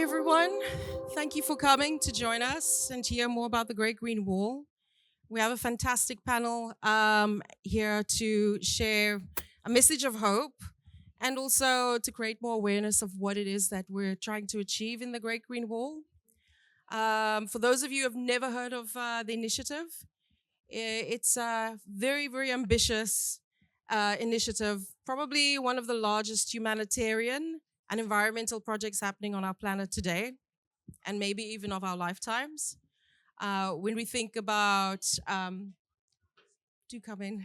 Hi, everyone. Thank you for coming to join us and to hear more about the Great Green Wall. We have a fantastic panel here to share a message of hope and also to create more awareness of what it is that we're trying to achieve in the Great Green Wall. For those of you who have never heard of the initiative, it's a very, very ambitious initiative, probably one of the largest humanitarian and environmental projects happening on our planet today, and maybe even of our lifetimes. When we think about, do come in.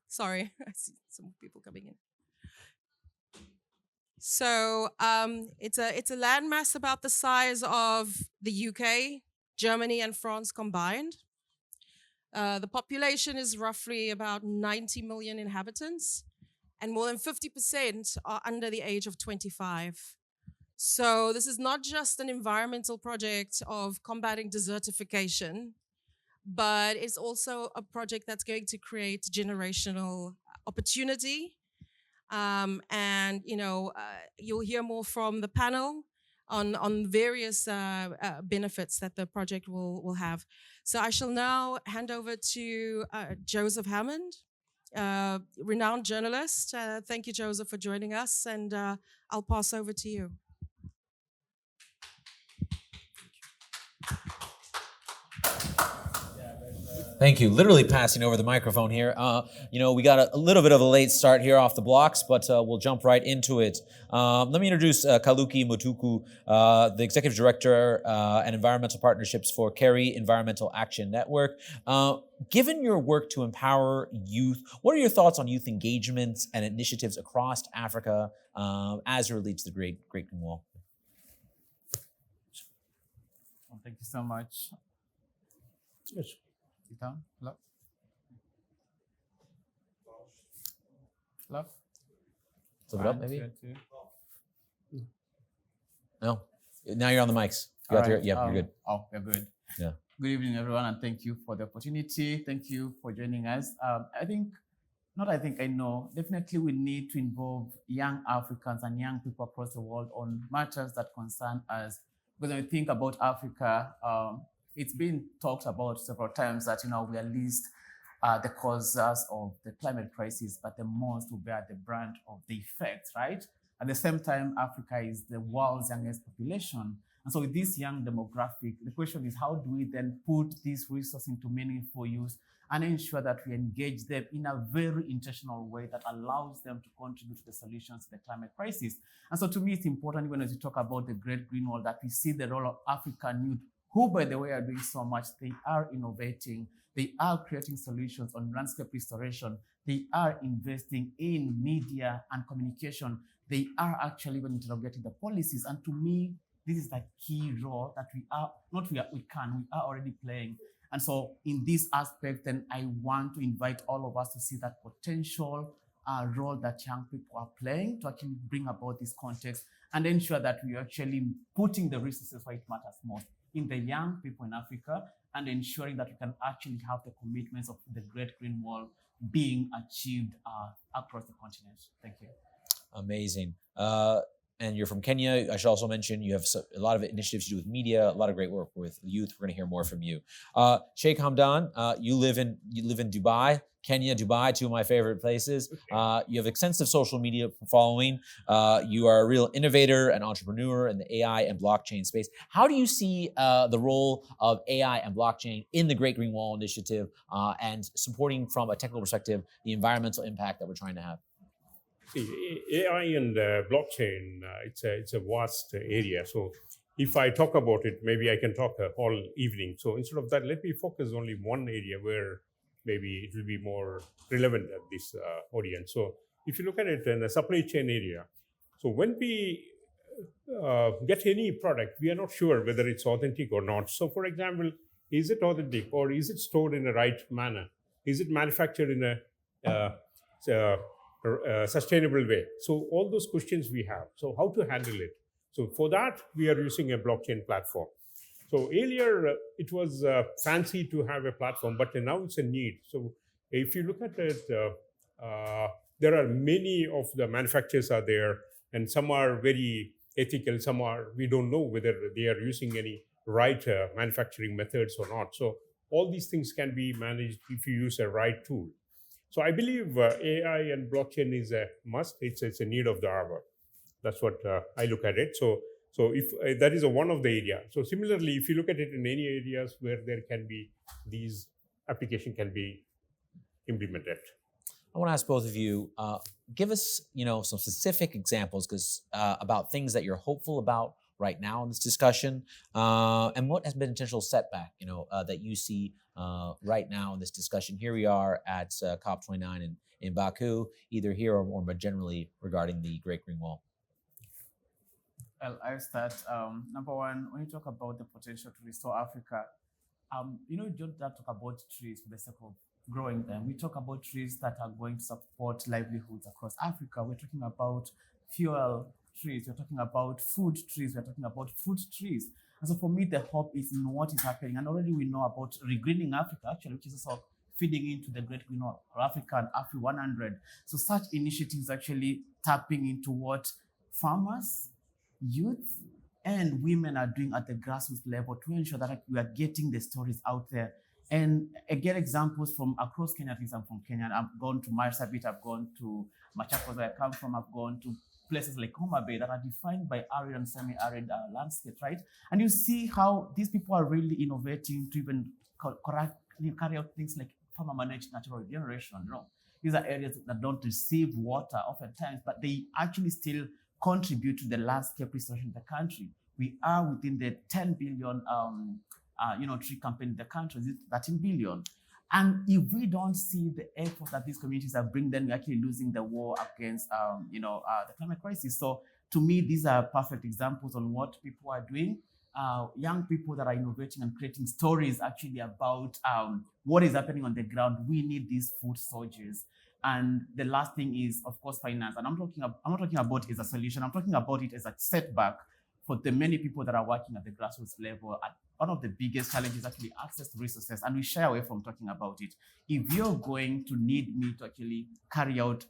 Sorry, I see some people coming in. So it's a landmass about the size of the UK, Germany, and France combined. The population is roughly about 90 million inhabitants, and more than 50% are under the age of 25. So this is not just an environmental project of combating desertification, but it's also a project that's going to create generational opportunity. And you'll hear more from the panel on various benefits that the project will have. So I shall now hand over to Joseph Hammond, renowned journalist. Thank you, Joseph, for joining us, and I'll pass over to you. Thank you. Literally passing over the microphone here. We got a little bit of a late start here off the blocks, but we'll jump right into it. Let me introduce Kaluki Mutuku, the Executive Director and Environmental Partnerships for Kerry Environmental Action Network. Given your work to empower youth, what are your thoughts on youth engagements and initiatives across Africa as it relates to the Great Green Wall? Well, thank you so much. Yes. Hello? Hello? Flip it up, maybe? Two. No. Now you're on the mics. You got Right. you're good. Oh, you're good. Yeah. Good evening, everyone, and thank you for the opportunity. Thank you for joining us. I know, definitely we need to involve young Africans and young people across the world on matters that concern us. Because when we think about Africa, it's been talked about several times that, we are least the causes of the climate crisis, but the most will bear the brunt of the effects, right? At the same time, Africa is the world's youngest population. And so with this young demographic, the question is, how do we then put these resources into meaningful use and ensure that we engage them in a very intentional way that allows them to contribute to the solutions to the climate crisis? And so to me, it's important when we talk about the Great Green Wall that we see the role of African youth, who, by the way, are doing so much. They are innovating. They are creating solutions on landscape restoration. They are investing in media and communication. They are actually even interrogating the policies. And to me, this is the key role that we are already playing. And so in this aspect, then I want to invite all of us to see that potential role that young people are playing to actually bring about this context and ensure that we are actually putting the resources where it matters most, in the young people in Africa, and ensuring that we can actually have the commitments of the Great Green Wall being achieved across the continent. Thank you. Amazing. And you're from Kenya. I should also mention you have a lot of initiatives to do with media, a lot of great work with youth. We're going to hear more from you. Sheikh Hamdan, you live in Dubai, Kenya, Dubai, two of my favorite places. You have extensive social media following. You are a real innovator and entrepreneur in the AI and blockchain space. How do you see the role of AI and blockchain in the Great Green Wall Initiative and supporting from a technical perspective the environmental impact that we're trying to have? See, AI and blockchain, it's a vast area. So if I talk about it, maybe I can talk all evening. So instead of that, let me focus only one area where maybe it will be more relevant at this audience. So if you look at it in the supply chain area, so when we get any product, we are not sure whether it's authentic or not. So for example, is it authentic or is it stored in the right manner? Is it manufactured in a sustainable way? So all those questions we have. So how to handle it? So for that, we are using a blockchain platform. So earlier, it was fancy to have a platform, but now it's a need. So if you look at it, there are many of the manufacturers are there. and some are very ethical, some are, we don't know whether they are using any right manufacturing methods or not. So all these things can be managed if you use a right tool. So I believe AI and blockchain is a must. It's a need of the hour. That's what I look at it. So if that is one of the area. So similarly, if you look at it in any areas where there can be these application can be implemented. I want to ask both of you, give us, some specific examples because about things that you're hopeful about right now in this discussion, and what has been a potential setback, that you see right now in this discussion. Here we are at COP29 in Baku, either here or more generally regarding the Great Green Wall. I'll start. Number one, when you talk about the potential to restore Africa, you don't just talk about trees for the sake of growing them. We talk about trees that are going to support livelihoods across Africa. We're talking about fuel trees. We're talking about food trees. We're talking about fruit trees. And so for me, the hope is in what is happening. And already we know about regreening Africa, actually, which is also feeding into the Great Green Wall of Africa and Afri 100. So such initiatives actually tapping into what farmers, youth, and women are doing at the grassroots level to ensure that we are getting the stories out there. And I get examples from across Kenya. At least I'm from Kenya. I've gone to Marsabit, I've gone to Machakos, where I come from. I've gone to places like Homa Bay that are defined by arid and semi-arid landscapes, right? And you see how these people are really innovating to even carry out things like farmer-managed natural regeneration. These are areas that don't receive water oftentimes, but they actually still contribute to the landscape restoration of the country. We are within the 10 billion tree campaign in the country, 13 billion. And if we don't see the effort that these communities are bringing, then we're actually losing the war against, the climate crisis. So to me, these are perfect examples on what people are doing. Young people that are innovating and creating stories actually about what is happening on the ground. We need these food soldiers. And the last thing is, of course, finance. And I'm not talking about it as a solution. I'm talking about it as a setback for the many people that are working at the grassroots level. One of the biggest challenges is actually access to resources, and we shy away from talking about it. If you're going to need me to actually carry out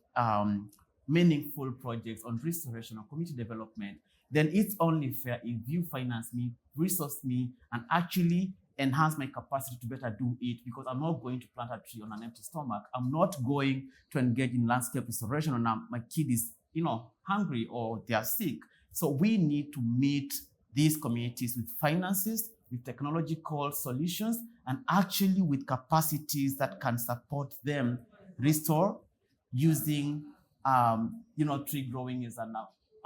meaningful projects on restoration or community development, then it's only fair if you finance me, resource me, and actually enhance my capacity to better do it, because I'm not going to plant a tree on an empty stomach. I'm not going to engage in landscape restoration when my kid is, hungry or they are sick. So we need to meet these communities with finances, with technological solutions, and actually with capacities that can support them restore using, tree growing as an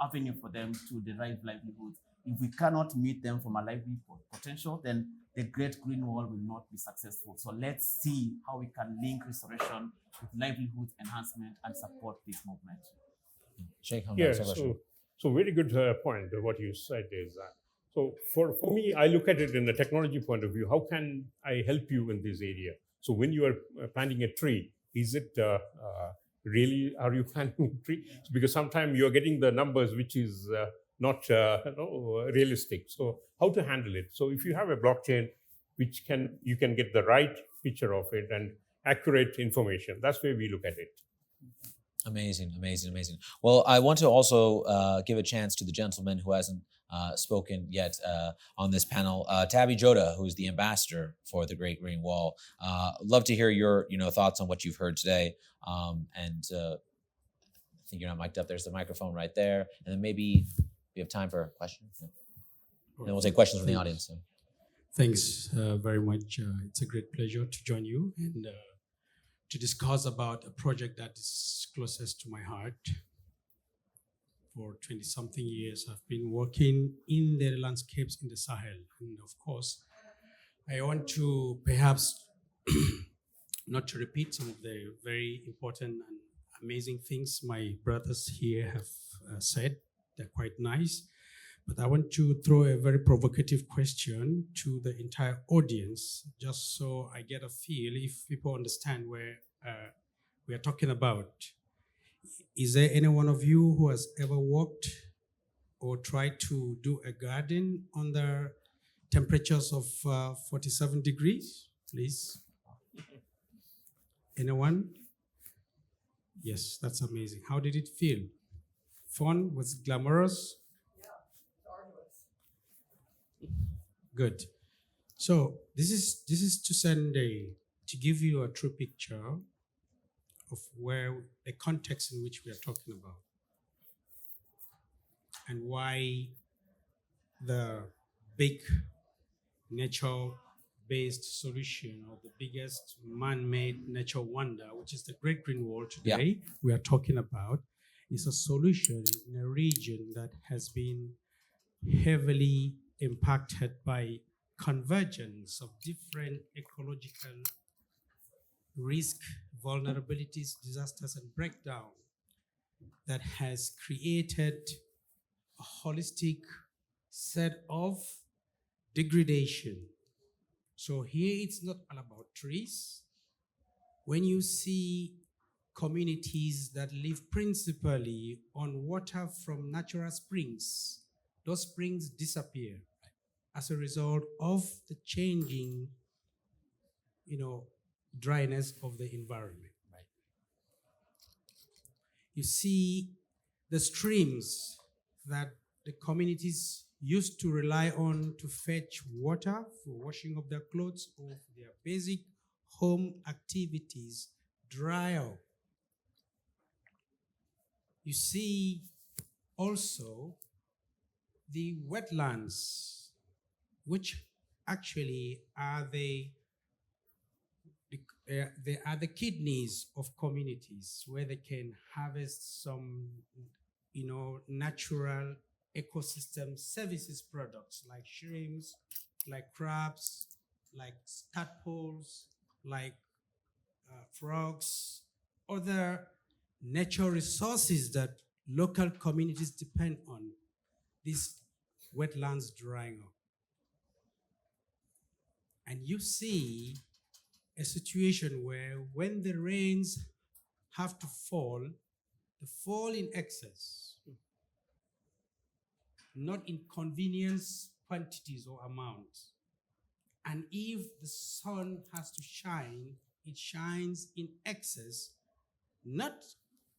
avenue for them to derive livelihoods. If we cannot meet them from a livelihood potential, then the Great Green Wall will not be successful. So let's see how we can link restoration with livelihood enhancement and support this movement. Sheikh, Yeah, so very good point. What you said is so for me, I look at it in a technology point of view. How can I help you in this area? So when you are planting a tree, is it really, are you planting a tree? Because sometimes you're getting the numbers which is not realistic. So how to handle it? So if you have a blockchain which you can get the right picture of it and accurate information, that's where we look at it. Amazing. Well, I want to also give a chance to the gentleman who hasn't spoken yet on this panel, Tabby Jota, who's the ambassador for the Great Green Wall. Love to hear your thoughts on what you've heard today. And I think you're not mic'd up. There's the microphone right there. And then maybe we have time for questions. Yeah. And then we'll take questions from the audience. So. Thanks very much. It's a great pleasure to join you and to discuss about a project that is closest to my heart. For 20-something years, I've been working in the landscapes in the Sahel. And of course, I want to perhaps not to repeat some of the very important and amazing things my brothers here have said. They're quite nice. But I want to throw a very provocative question to the entire audience, just so I get a feel if people understand where we are talking about. Is there any one of you who has ever walked or tried to do a garden under temperatures of 47 degrees, please? Anyone? Yes, that's amazing. How did it feel? Fun? Was it glamorous? Good. So this is to send to give you a true picture of where the context in which we are talking about and why the big nature-based solution or the biggest man-made nature wonder, which is the Great Green Wall today, we are talking about, is a solution in a region that has been heavily impacted by convergence of different ecological risk, vulnerabilities, disasters, and breakdown that has created a holistic set of degradation. So here it's not all about trees. When you see communities that live principally on water from natural springs, those springs disappear as a result of the changing, dryness of the environment. Right? You see the streams that the communities used to rely on to fetch water for washing of their clothes or for their basic home activities dry up. You see also the wetlands, which actually are they are the kidneys of communities where they can harvest some, natural ecosystem services products like shrimps, like crabs, like tadpoles, like frogs, other natural resources that local communities depend on. These wetlands drying up. And you see a situation where when the rains have to fall, they fall in excess, not in convenience quantities or amounts. And if the sun has to shine, it shines in excess, not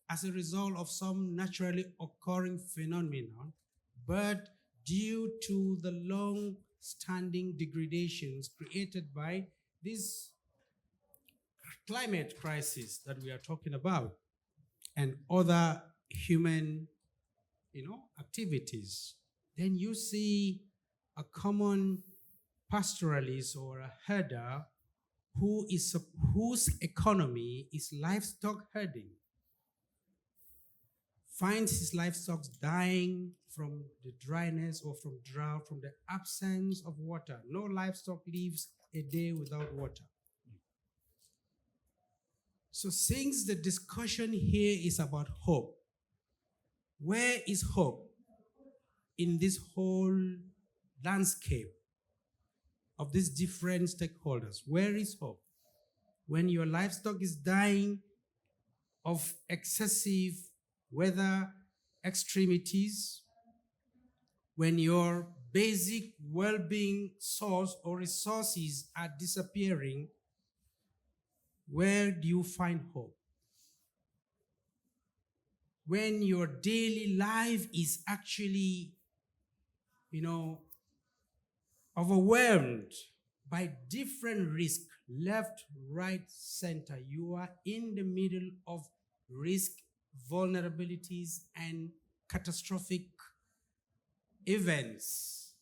as a result of some naturally occurring phenomenon, but due to the long-standing degradations created by this climate crisis that we are talking about and other human, activities. Then you see a common pastoralist or a herder whose economy is livestock herding, finds his livestock dying from the dryness or from drought, from the absence of water. No livestock lives a day without water. So since the discussion here is about hope, where is hope in this whole landscape of these different stakeholders? Where is hope? When your livestock is dying of excessive weather extremities, when your basic well-being source or resources are disappearing, where do you find hope? When your daily life is actually, overwhelmed by different risks, left, right, center, you are in the middle of risk, vulnerabilities, and catastrophic events.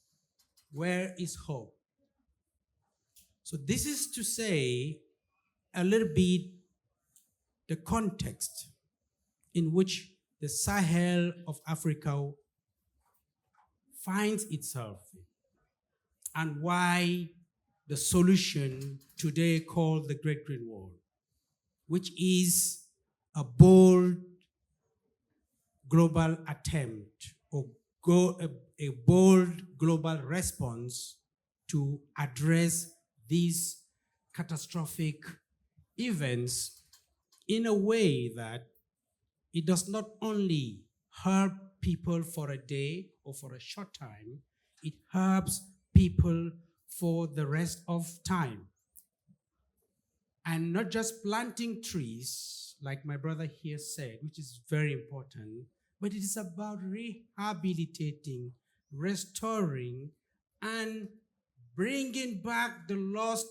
Where is hope? So this is to say a little bit the context in which the Sahel of Africa finds itself and why the solution today called the Great Green Wall, which is a bold global attempt or a bold global response to address these catastrophic events in a way that it does not only help people for a day or for a short time, it helps people for the rest of time. And not just planting trees, like my brother here said, which is very important, but it is about rehabilitating, restoring, and bringing back the lost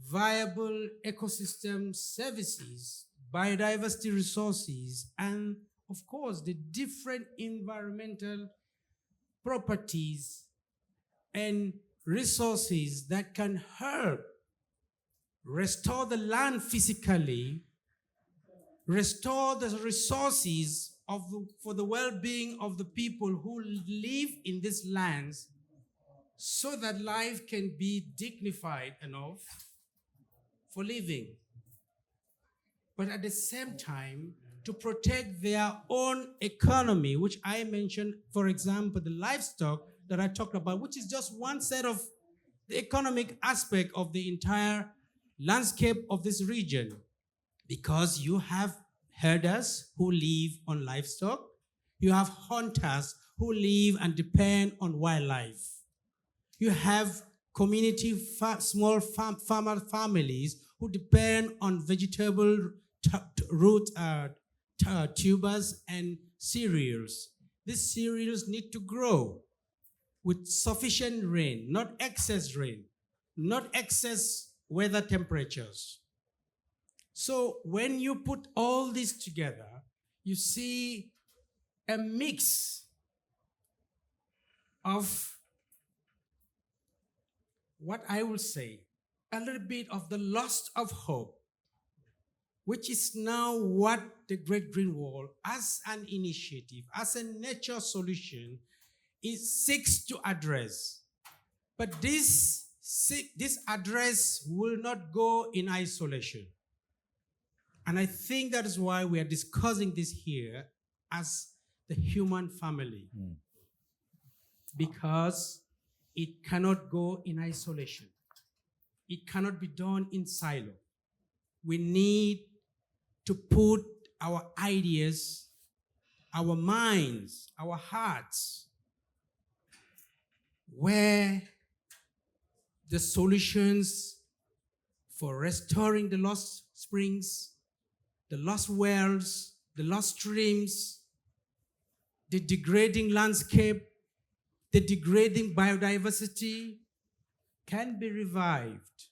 viable ecosystem services, biodiversity resources, and of course the different environmental properties and resources that can help restore the land physically, restore the resources for the well-being of the people who live in these lands, so that life can be dignified enough for living, but at the same time to protect their own economy, which I mentioned, for example, the livestock that I talked about, which is just one set of the economic aspect of the entire landscape of this region. Because you have herders who live on livestock, you have hunters who live and depend on wildlife. You have community small farmer families who depend on vegetable root tubers and cereals. These cereals need to grow with sufficient rain, not excess rain, not excess weather temperatures. So when you put all this together, you see a mix of what I will say, a little bit of the loss of hope, which is now what the Great Green Wall, as an initiative, as a nature solution, seeks to address. But this address will not go in isolation. And I think that is why we are discussing this here as the human family. Because it cannot go in isolation. It cannot be done in silo. We need to put our ideas, our minds, our hearts, where the solutions for restoring the lost springs, the lost wells, the lost streams, the degrading landscape, the degrading biodiversity can be revived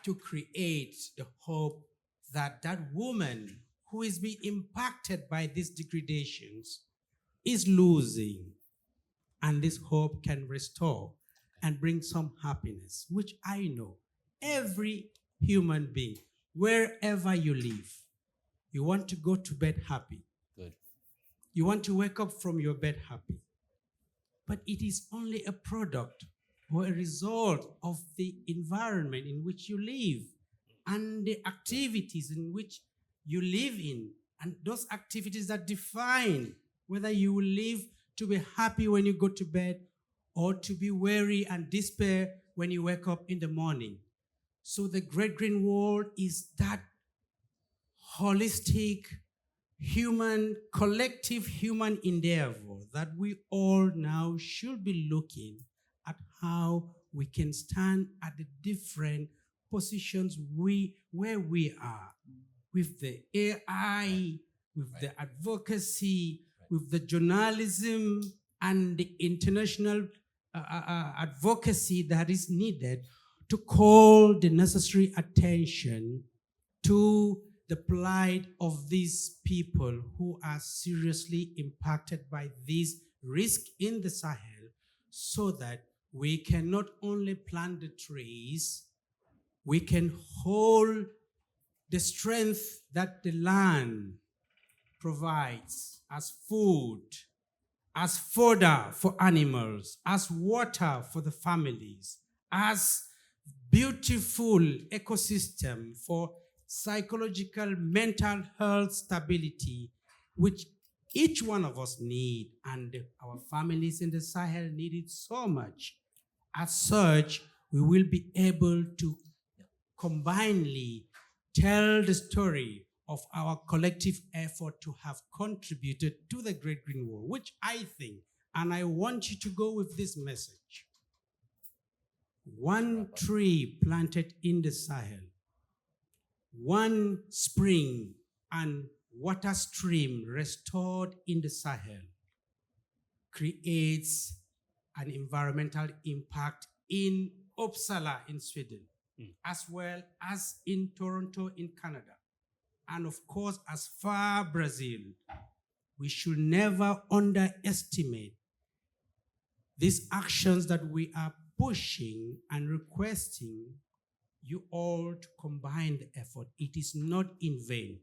to create the hope that that woman who is being impacted by these degradations is losing, and this hope can restore and bring some happiness, which I know every human being, wherever you live, you want to go to bed happy. Good. You want to wake up from your bed happy. But it is only a product or a result of the environment in which you live and the activities in which you live in, and those activities that define whether you will live to be happy when you go to bed or to be weary and despair when you wake up in the morning. So the Great Green Wall is that holistic, human, collective human endeavor that we all now should be looking at how we can stand at the different positions where we are, with the AI, with the advocacy, with the journalism and the international advocacy that is needed to call the necessary attention to the plight of these people who are seriously impacted by this risk in the Sahel, so that we can not only plant the trees, we can hold the strength that the land provides as food, as fodder for animals, as water for the families, as beautiful ecosystem for psychological, mental health stability, which each one of us need, and our families in the Sahel need it so much. As such, we will be able to combinedly tell the story of our collective effort to have contributed to the Great Green Wall, which I think, and I want you to go with this message: one tree planted in the Sahel, one spring and water stream restored in the Sahel creates an environmental impact in Uppsala in Sweden, as well as in Toronto in Canada, and of course as far Brazil. We should never underestimate these actions that we are pushing and requesting you all to combine the effort. It is not in vain.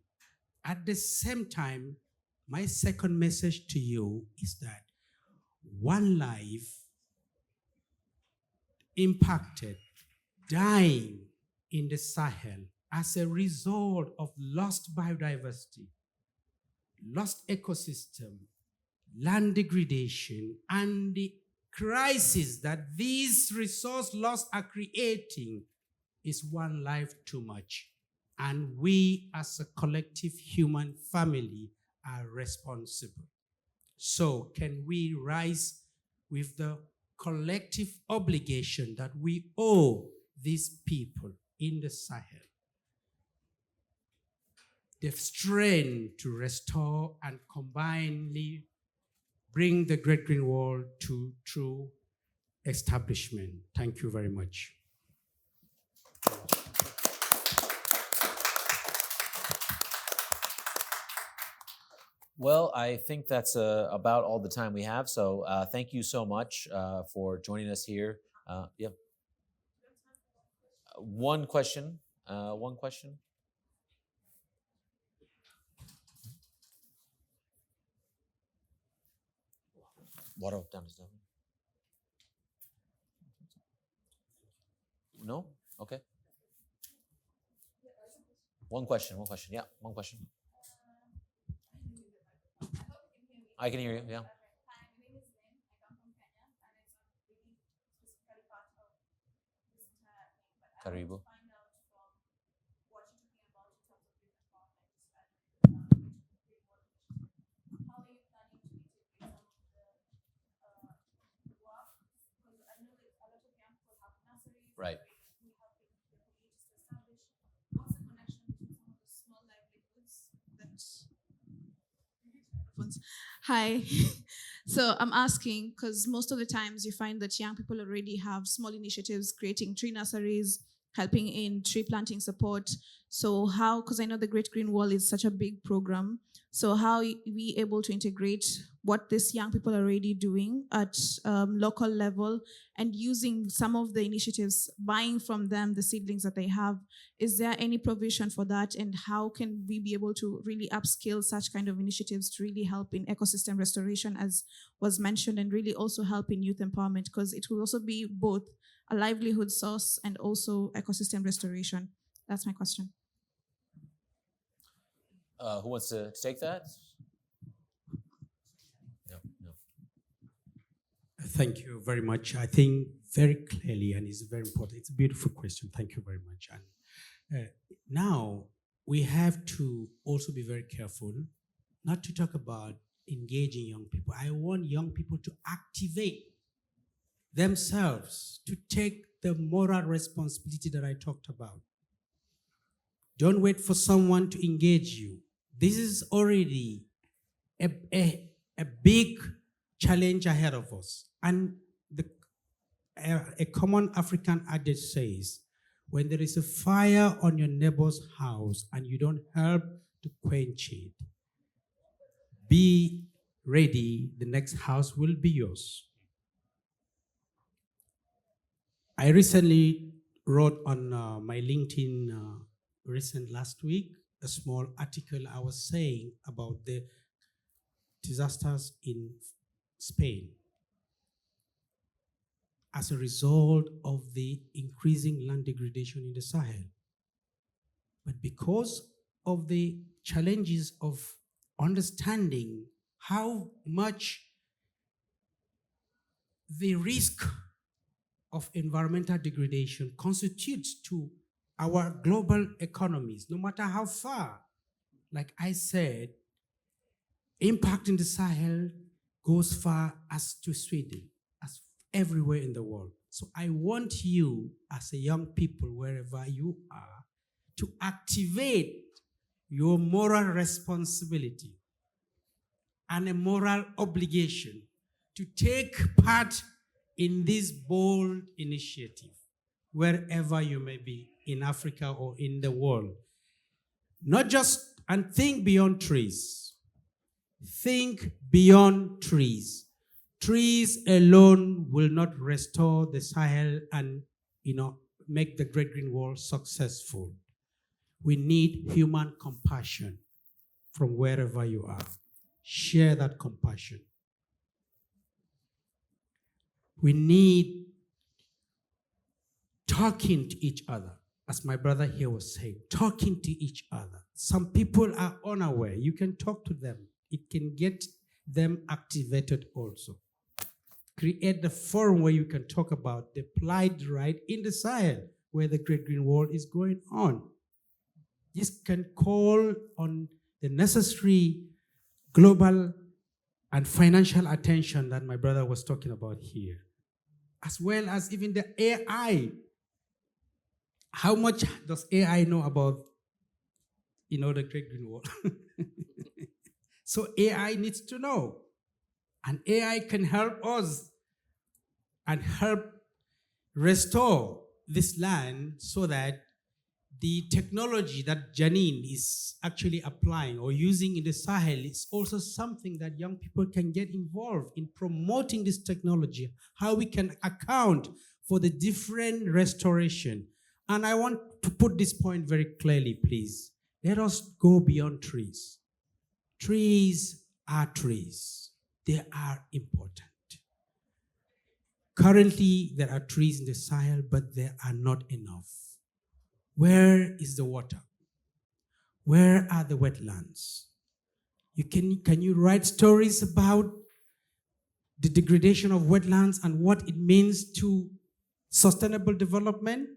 At the same time, my second message to you is that one life impacted, dying in the Sahel as a result of lost biodiversity, lost ecosystem, land degradation, and the crisis that these resource loss are creating is one life too much. And we as a collective human family are responsible. So can we rise with the collective obligation that we owe these people in the Sahel the strength to restore and combinedly bring the Great Green Wall to true establishment. Thank you very much. Well, I think that's about all the time we have. So thank you so much for joining us here. Yep. One question. One question. Water down is down. No? Okay. One question. One question. Yeah, one question. I can hear you. Yeah. Hi, my name is Lynn. I come from Kenya, and it's not really specifically part of this entire thing, but I Karibu. want to find out from what you're talking about in terms of youth empowerment, how are you planning to integrate some of the work? Because I know that a lot of young people have nurseries. Right. We help the communities to establish. What's the connection between some of the small livelihoods that's Hi. So I'm asking because most of the times you find that young people already have small initiatives creating tree nurseries, helping in tree planting support. So how, because I know the Great Green Wall is such a big program, so how are we able to integrate what these young people are already doing at local level and using some of the initiatives, buying from them the seedlings that they have? Is there any provision for that, and how can we be able to really upscale such kind of initiatives to really help in ecosystem restoration, as was mentioned, and really also help in youth empowerment, because it will also be both a livelihood source and also ecosystem restoration? That's my question. Who wants to take that? No, no. Thank you very much. I think very clearly, and it's very important. It's a beautiful question. Thank you very much. And now we have to also be very careful not to talk about engaging young people. I want young people to activate themselves, to take the moral responsibility that I talked about. Don't wait for someone to engage you. This is already a big challenge ahead of us. And a common African adage says, when there is a fire on your neighbor's house and you don't help to quench it, be ready, the next house will be yours. I recently wrote on my LinkedIn last week a small article. I was saying about the disasters in Spain as a result of the increasing land degradation in the Sahel. But because of the challenges of understanding how much the risk of environmental degradation constitutes to our global economies, no matter how far, like I said, impact in the Sahel goes far as to Sweden, as everywhere in the world. So I want you, as a young people, wherever you are, to activate your moral responsibility and a moral obligation to take part in this bold initiative, wherever you may be in Africa or in the world. Not just, and think beyond trees. Think beyond trees. Trees alone will not restore the Sahel and, make the Great Green Wall successful. We need human compassion from wherever you are. Share that compassion. We need talking to each other, as my brother here was saying, talking to each other. Some people are unaware. You can talk to them. It can get them activated also. Create the forum where you can talk about the plight right in the Sahel, where the Great Green Wall is going on. This can call on the necessary global and financial attention that my brother was talking about here, as well as even the AI. How much does AI know about, the Great Green Wall? So AI needs to know. And AI can help us and help restore this land so that the technology that Janine is actually applying or using in the Sahel is also something that young people can get involved in promoting this technology, how we can account for the different restoration. And I want to put this point very clearly, please. Let us go beyond trees. Trees are trees. They are important. Currently, there are trees in the Sahel, but they are not enough. Where is the water? Where are the wetlands? Can you write stories about the degradation of wetlands and what it means to sustainable development?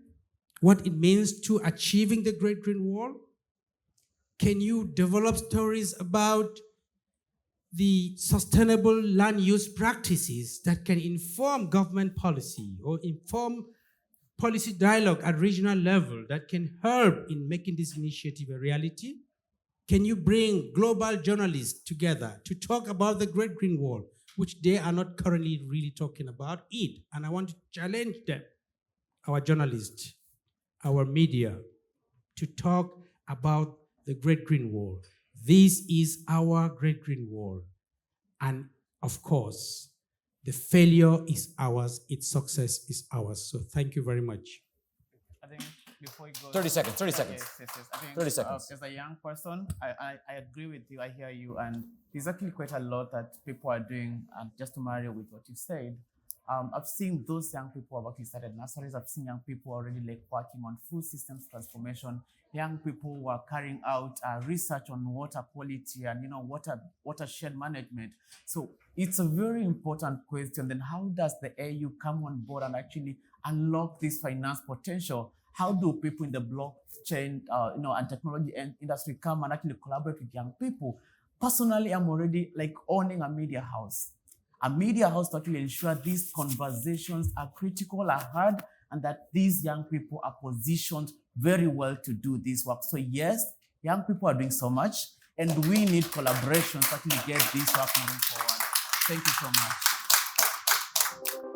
What it means to achieving the Great Green Wall? Can you develop stories about the sustainable land use practices that can inform government policy or inform policy dialogue at regional level that can help in making this initiative a reality? Can you bring global journalists together to talk about the Great Green Wall, which they are not currently really talking about it? And I want to challenge them, our journalists, our media, to talk about the Great Green Wall. This is our Great Green Wall. And of course, the failure is ours, its success is ours. So thank you very much. I think before you go, 30 seconds, 30 seconds. Yes. I think 30 seconds. As a young person, I agree with you. I hear you, and there's actually quite a lot that people are doing. And just to marry with what you said, I've seen those young people have actually started nurseries. I've seen young people already working on food systems transformation. Young people who are carrying out research on water quality and watershed management. So it's a very important question. Then how does the AU come on board and actually unlock this finance potential? How do people in the blockchain, and technology industry come and actually collaborate with young people? Personally, I'm already owning a media house. A media house to actually ensure these conversations are critical, are heard, and that these young people are positioned very well to do this work. So yes, young people are doing so much, and we need collaboration to actually get this work moving forward. Thank you so much.